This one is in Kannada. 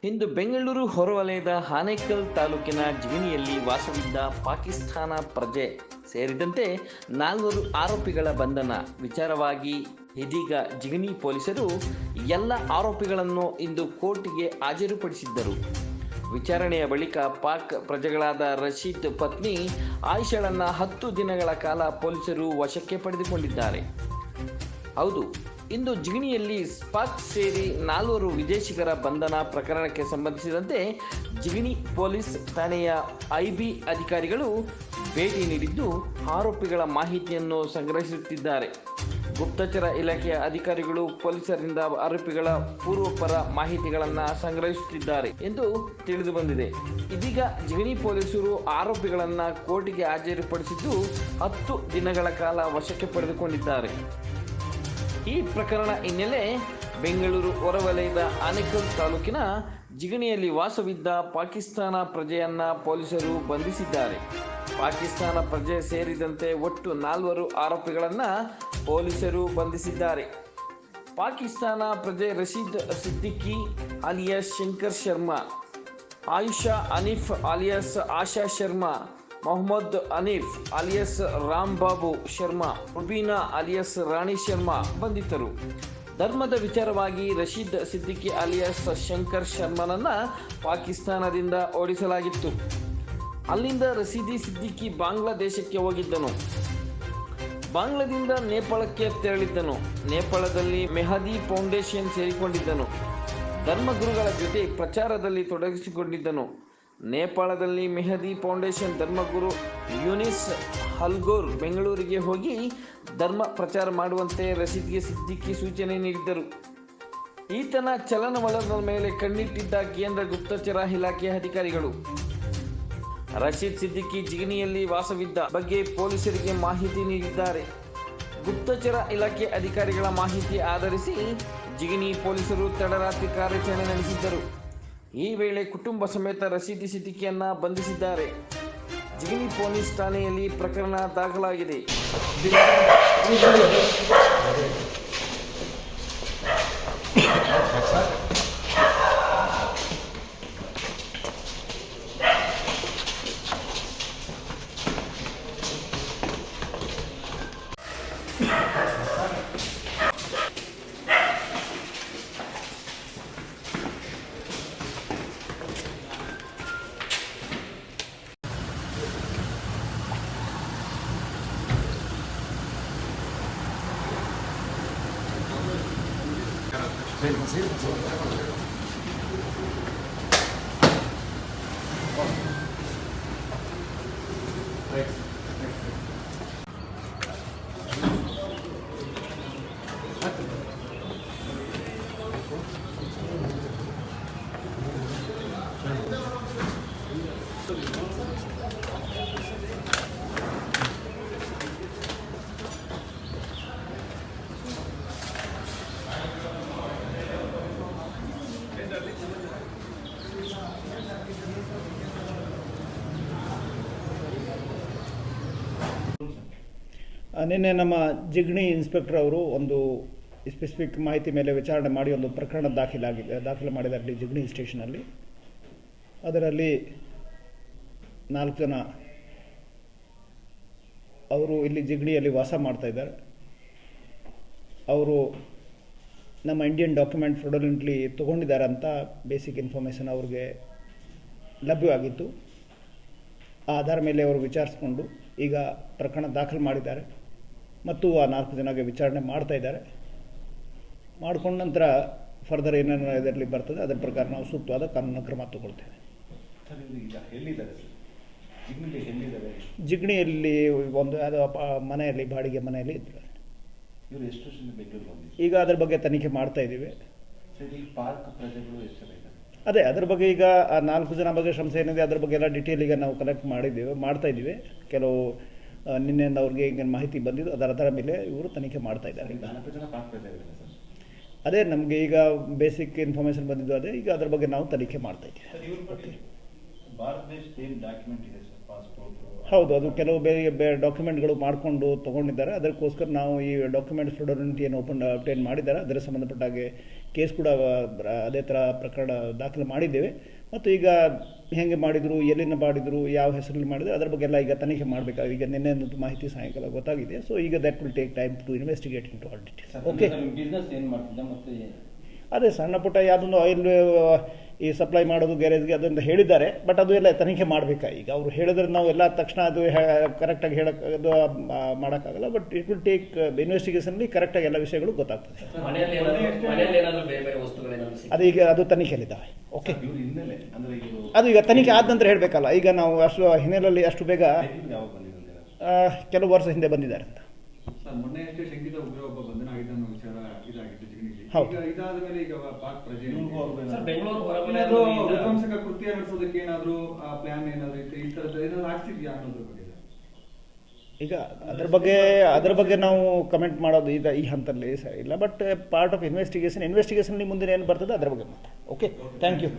ಇಂದು ಬೆಂಗಳೂರು ಹೊರವಲಯದ ಆನೇಕಲ್ ತಾಲೂಕಿನ ಜಿಗಣಿಯಲ್ಲಿ ವಾಸವಿದ್ದ ಪಾಕಿಸ್ತಾನ ಪ್ರಜೆ ಸೇರಿದಂತೆ 4 ಆರೋಪಿಗಳ ಬಂಧನ ವಿಚಾರವಾಗಿ ಇದೀಗ ಜಿಗಣಿ ಪೊಲೀಸರು ಎಲ್ಲ ಆರೋಪಿಗಳನ್ನು ಇಂದು ಕೋರ್ಟ್ಗೆ ಹಾಜರುಪಡಿಸಿದ್ದರು. ವಿಚಾರಣೆಯ ಬಳಿಕ ಪಾಕ್ ಪ್ರಜೆಗಳಾದ ರಶೀದ್ ಪತ್ನಿ ಆಯಿಷಳನ್ನು 10 ದಿನಗಳ ಕಾಲ ಪೊಲೀಸರು ವಶಕ್ಕೆ ಪಡೆದುಕೊಂಡಿದ್ದಾರೆ. ಹೌದು, ಇಂದು ಜಿಗಣಿಯಲ್ಲಿ ಪಾಕ್ ಸೇರಿ 4 ವಿದೇಶಿಗರ ಬಂಧನ ಪ್ರಕರಣಕ್ಕೆ ಸಂಬಂಧಿಸಿದಂತೆ ಜಿಗಣಿ ಪೊಲೀಸ್ ಠಾಣೆಯ ಐಬಿ ಅಧಿಕಾರಿಗಳು ಭೇಟಿ ನೀಡಿದ್ದು ಆರೋಪಿಗಳ ಮಾಹಿತಿಯನ್ನು ಸಂಗ್ರಹಿಸುತ್ತಿದ್ದಾರೆ. ಗುಪ್ತಚರ ಇಲಾಖೆಯ ಅಧಿಕಾರಿಗಳು ಪೊಲೀಸರಿಂದ ಆರೋಪಿಗಳ ಪೂರ್ವಪರ ಮಾಹಿತಿಗಳನ್ನು ಸಂಗ್ರಹಿಸುತ್ತಿದ್ದಾರೆ ಎಂದು ತಿಳಿದು ಬಂದಿದೆ. ಇದೀಗ ಜಿಗಣಿ ಪೊಲೀಸರು ಆರೋಪಿಗಳನ್ನು ಕೋರ್ಟ್ಗೆ ಹಾಜರುಪಡಿಸಿದ್ದು 10 ದಿನಗಳ ಕಾಲ ವಶಕ್ಕೆ ಪಡೆದುಕೊಂಡಿದ್ದಾರೆ. ಈ ಪ್ರಕರಣ ಹಿನ್ನೆಲೆ ಬೆಂಗಳೂರು ಹೊರವಲಯದ ಆನೇಕಲ್ ತಾಲೂಕಿನ ಜಿಗಣಿಯಲ್ಲಿ ವಾಸವಿದ್ದ ಪಾಕಿಸ್ತಾನ ಪ್ರಜೆಯನ್ನ ಪೊಲೀಸರು ಬಂಧಿಸಿದ್ದಾರೆ. ಪಾಕಿಸ್ತಾನ ಪ್ರಜೆ ಸೇರಿದಂತೆ ಒಟ್ಟು 4 ಆರೋಪಿಗಳನ್ನು ಪೊಲೀಸರು ಬಂಧಿಸಿದ್ದಾರೆ. ಪಾಕಿಸ್ತಾನ ಪ್ರಜೆ ರಶೀದ್ ಸಿದ್ದಿಕಿ ಅಲಿಯಾಸ್ ಶಂಕರ್ ಶರ್ಮಾ, ಆಯುಷಾ ಹನೀಫ್ ಅಲಿಯಾಸ್ ಆಶಾ ಶರ್ಮಾ, ಮೊಹಮ್ಮದ್ ಹನೀಫ್ ಅಲಿಯಾಸ್ ರಾಮ್ ಬಾಬು ಶರ್ಮಾ, ರುಬೀನಾ ಅಲಿಯಾಸ್ ರಾಣಿ ಶರ್ಮಾ ಬಂಧಿತರು. ಧರ್ಮದ ವಿಚಾರವಾಗಿ ರಶೀದ್ ಸಿದ್ದಿಕಿ ಅಲಿಯಾಸ್ ಶಂಕರ್ ಶರ್ಮನನ್ನ ಪಾಕಿಸ್ತಾನದಿಂದ ಓಡಿಸಲಾಗಿತ್ತು. ಅಲ್ಲಿಂದ ರಶೀದಿ ಸಿದ್ದಿಕಿ ಬಾಂಗ್ಲಾದೇಶಕ್ಕೆ ಹೋಗಿದ್ದನು. ಬಾಂಗ್ಲಾದಿಂದ ನೇಪಾಳಕ್ಕೆ ತೆರಳಿದ್ದನು. ನೇಪಾಳದಲ್ಲಿ ಮೆಹದಿ ಫೌಂಡೇಶನ್ ಸೇರಿಕೊಂಡಿದ್ದನು. ಧರ್ಮಗುರುಗಳ ಜೊತೆ ಪ್ರಚಾರದಲ್ಲಿ ತೊಡಗಿಸಿಕೊಂಡಿದ್ದನು. ನೇಪಾಳದಲ್ಲಿ ಮೆಹದಿ ಫೌಂಡೇಶನ್ ಧರ್ಮಗುರು ಯೂನಿಸ್ ಹಲ್ಗೋರ್ ಬೆಂಗಳೂರಿಗೆ ಹೋಗಿ ಧರ್ಮ ಪ್ರಚಾರ ಮಾಡುವಂತೆ ರಶೀದ್ಗೆ ಸಿದ್ದಿಕಿ ಸೂಚನೆ ನೀಡಿದ್ದರು. ಈತನ ಚಲನವಲನದ ಮೇಲೆ ಕಣ್ಣಿಟ್ಟಿದ್ದ ಕೇಂದ್ರ ಗುಪ್ತಚರ ಇಲಾಖೆಯ ಅಧಿಕಾರಿಗಳು ರಶೀದ್ ಸಿದ್ದಿಕಿ ಜಿಗಣಿಯಲ್ಲಿ ವಾಸವಿದ್ದ ಬಗ್ಗೆ ಪೊಲೀಸರಿಗೆ ಮಾಹಿತಿ ನೀಡಿದ್ದಾರೆ. ಗುಪ್ತಚರ ಇಲಾಖೆ ಅಧಿಕಾರಿಗಳ ಮಾಹಿತಿ ಆಧರಿಸಿ ಜಿಗಣಿ ಪೊಲೀಸರು ತಡರಾತ್ರಿ ಕಾರ್ಯಾಚರಣೆ ನಡೆಸಿದ್ದರು. ಈ ವೇಳೆ ಕುಟುಂಬ ಸಮೇತ ರಶೀದ್ ಸಿದ್ದಿಕಿಯನ್ನ ಬಂಧಿಸಿದ್ದಾರೆ. ಜಿಗಣಿ ಪೊಲೀಸ್ ಠಾಣೆಯಲ್ಲಿ ಪ್ರಕರಣ ದಾಖಲಾಗಿದೆ. ನಿನ್ನೆ ನಮ್ಮ ಜಿಗಣಿ ಇನ್ಸ್ಪೆಕ್ಟರ್ ಅವರು ಒಂದು ಸ್ಪೆಸಿಫಿಕ್ ಮಾಹಿತಿ ಮೇಲೆ ವಿಚಾರಣೆ ಮಾಡಿ ಒಂದು ಪ್ರಕರಣ ದಾಖಲು ಮಾಡಿದ್ದಾರೆ ಜಿಗಣಿ ಸ್ಟೇಷನಲ್ಲಿ. ಅದರಲ್ಲಿ 4 ಜನ ಅವರು ಇಲ್ಲಿ ಜಿಗಣಿಯಲ್ಲಿ ವಾಸ ಮಾಡ್ತಾಯಿದ್ದಾರೆ. ಅವರು ನಮ್ಮ ಇಂಡಿಯನ್ ಡಾಕ್ಯುಮೆಂಟ್ ಫ್ರಾಡುಲೆಂಟ್ಲಿ ತೊಗೊಂಡಿದ್ದಾರೆ ಅಂತ ಬೇಸಿಕ್ ಇನ್ಫಾರ್ಮೇಷನ್ ಅವ್ರಿಗೆ ಲಭ್ಯವಾಗಿತ್ತು. ಆ ಆಧಾರ ಮೇಲೆ ಅವರು ವಿಚಾರಿಸ್ಕೊಂಡು ಈಗ ಪ್ರಕರಣ ದಾಖಲು ಮಾಡಿದ್ದಾರೆ ಮತ್ತು ಆ 4 ಜನಗೆ ವಿಚಾರಣೆ ಮಾಡ್ತಾ ಇದ್ದಾರೆ. ಮಾಡಿಕೊಂಡ ನಂತರ ಫರ್ದರ್ ಏನೇನು ಇದರಲ್ಲಿ ಬರ್ತದೆ ಅದರ ಪ್ರಕಾರ ನಾವು ಸೂಕ್ತವಾದ ಕಾನೂನು ಕ್ರಮ ತಗೊಳ್ತೇವೆ. ಜಿಗಣಿಯಲ್ಲಿ ಒಂದು ಯಾವುದೋ ಮನೆಯಲ್ಲಿ ಬಾಡಿಗೆ ಮನೆಯಲ್ಲಿ ಇದ್ದಾರೆ. ಈಗ ಅದರ ಬಗ್ಗೆ ತನಿಖೆ ಮಾಡ್ತಾ ಇದ್ದೀವಿ. ಅದೇ ಅದರ ಬಗ್ಗೆ ಈಗ ಆ 4 ಜನ ಬಗ್ಗೆ ಸಂಶಯ ಏನಿದೆ ಅದರ ಬಗ್ಗೆ ಎಲ್ಲ ಡೀಟೇಲ್ ಈಗ ನಾವು ಕಲೆಕ್ಟ್ ಮಾಡ್ತಾ ಇದ್ದೀವಿ. ಕೆಲವು ನಿನ್ನೆಯಿಂದ ಅವ್ರಿಗೆ ಈಗ ಮಾಹಿತಿ ಬಂದಿದ್ದು ಅದರ ಮೇಲೆ ಇವರು ತನಿಖೆ ಮಾಡ್ತಾ ಇದ್ದಾರೆ. ಅದೇ ನಮಗೆ ಈಗ ಬೇಸಿಕ್ ಇನ್ಫಾರ್ಮೇಷನ್ ಬಂದಿದ್ದು ಅದೇ. ಈಗ ಅದರ ಬಗ್ಗೆ ನಾವು ತನಿಖೆ ಮಾಡ್ತಾ ಇದ್ದೀವಿ. ಭಾರತ ದೇಶದ ಏನು ಡಾಕ್ಯುಮೆಂಟ್ ಇದೆ ಸರ್? ಹೌದು, ಅದು ಕೆಲವು ಬೇರೆ ಡಾಕ್ಯುಮೆಂಟ್ಗಳು ಮಾಡಿಕೊಂಡು ತೊಗೊಂಡಿದ್ದಾರೆ. ಅದಕ್ಕೋಸ್ಕರ ನಾವು ಈ ಡಾಕ್ಯುಮೆಂಟ್ ಫ್ರಾಡಲ್ಟಿ ಏನು ಅಬ್ಟೈನ್ ಮಾಡಿದ್ದಾರೆ, ಅದರ ಸಂಬಂಧಪಟ್ಟ ಹಾಗೆ ಕೇಸ್ ಕೂಡ ಅದೇ ಥರ ಪ್ರಕರಣ ದಾಖಲೆ ಮಾಡಿದ್ದೇವೆ. ಮತ್ತು ಈಗ ಹೇಗೆ ಮಾಡಿದರು, ಎಲ್ಲಿಂದ ಮಾಡಿದರು, ಯಾವ ಹೆಸರಲ್ಲಿ ಮಾಡಿದ್ರು, ಅದರ ಬಗ್ಗೆ ಎಲ್ಲ ಈಗ ತನಿಖೆ ಮಾಡಬೇಕಾಗಿದೆ. ಈಗ ನಿನ್ನೆ ಮಾಹಿತಿ ಸಾಯಂಕಾಲ ಗೊತ್ತಾಗಿದೆ. ಸೊ ಈಗ that will take time to investigate into all details. Okay, business ಏನು ಮಾಡ್ತಿದ್ದ ಮತ್ತು ಅದೇ ಸಣ್ಣ ಪುಟ್ಟ ಯಾವುದೊಂದು ಆಯಿಲ್ ಈ ಸಪ್ಲೈ ಮಾಡೋದು ಗ್ಯಾರೇಜ್ಗೆ ಅದನ್ನು ಹೇಳಿದ್ದಾರೆ. ಬಟ್ ಅದು ಎಲ್ಲ ತನಿಖೆ ಮಾಡಬೇಕಾ. ಈಗ ಅವರು ಹೇಳಿದ್ರೆ ನಾವು ಎಲ್ಲ ತಕ್ಷಣ ಅದು ಕರೆಕ್ಟಾಗಿ ಹೇಳೋದು ಮಾಡೋಕ್ಕಾಗಲ್ಲ. ಬಟ್ ಇಟ್ ವಿಲ್ ಟೇಕ್ ಇನ್ವೆಸ್ಟಿಗೇಷನ್ಲಿ ಕರೆಕ್ಟಾಗಿ ಎಲ್ಲ ವಿಷಯಗಳು ಗೊತ್ತಾಗ್ತದೆ. ಅದು ಈಗ ಅದು ತನಿಖೆಯಲ್ಲಿದ್ದಾವೆ. ಓಕೆ, ಅದು ಈಗ ತನಿಖೆ ಆದ ನಂತರ ಹೇಳಬೇಕಲ್ಲ. ಈಗ ನಾವು ಅಷ್ಟು ಹಿನ್ನೆಲೆಯಲ್ಲಿ ಅಷ್ಟು ಬೇಗ ಕೆಲವು ವರ್ಷ ಹಿಂದೆ ಬಂದಿದ್ದಾರೆ ಅಂತ. ಮೊನ್ನೆ ಅಷ್ಟೇ ಶಂಕಿತ ಉಗ್ರ ಒಬ್ಬ ಬಂಧನ ಆಗಿದ್ದ ಅನ್ನೋ ವಿಚಾರ ಇದಾಗಿತ್ತು ಜಿಗಣಿಗೆ. ಹೌದು. ಈಗ ಇದಾದ ಮೇಲೆ ಈಗ ಪಾಕ್ ಪ್ರಜೆ ಬೆಂಗಳೂರು ವಿಧ್ವಂಸಕ ಕೃತ್ಯ ನಡೆಸೋದಕ್ಕೆ ಏನಾದ್ರು ಪ್ಲಾನ್ ಏನಾದ್ರು ಇತ್ತು, ಈ ತರದ ಏನಾದ್ರು ಆಗ್ತಿದ್ಯಾ ಅನ್ನೋದ್ರ ಬಗ್ಗೆ? ಈಗ ಅದರ ಬಗ್ಗೆ ನಾವು ಕಮೆಂಟ್ ಮಾಡೋದು ಈಗ ಈ ಹಂತದಲ್ಲಿ ಸರಿ ಇಲ್ಲ. ಬಟ್ ಪಾರ್ಟ್ ಆಫ್ ಇನ್ವೆಸ್ಟಿಗೇಷನ್ ಮುಂದೆ ಏನು ಬರ್ತದೆ ಅದರ ಬಗ್ಗೆ ಮಾತ್ರ. Okay, thank you.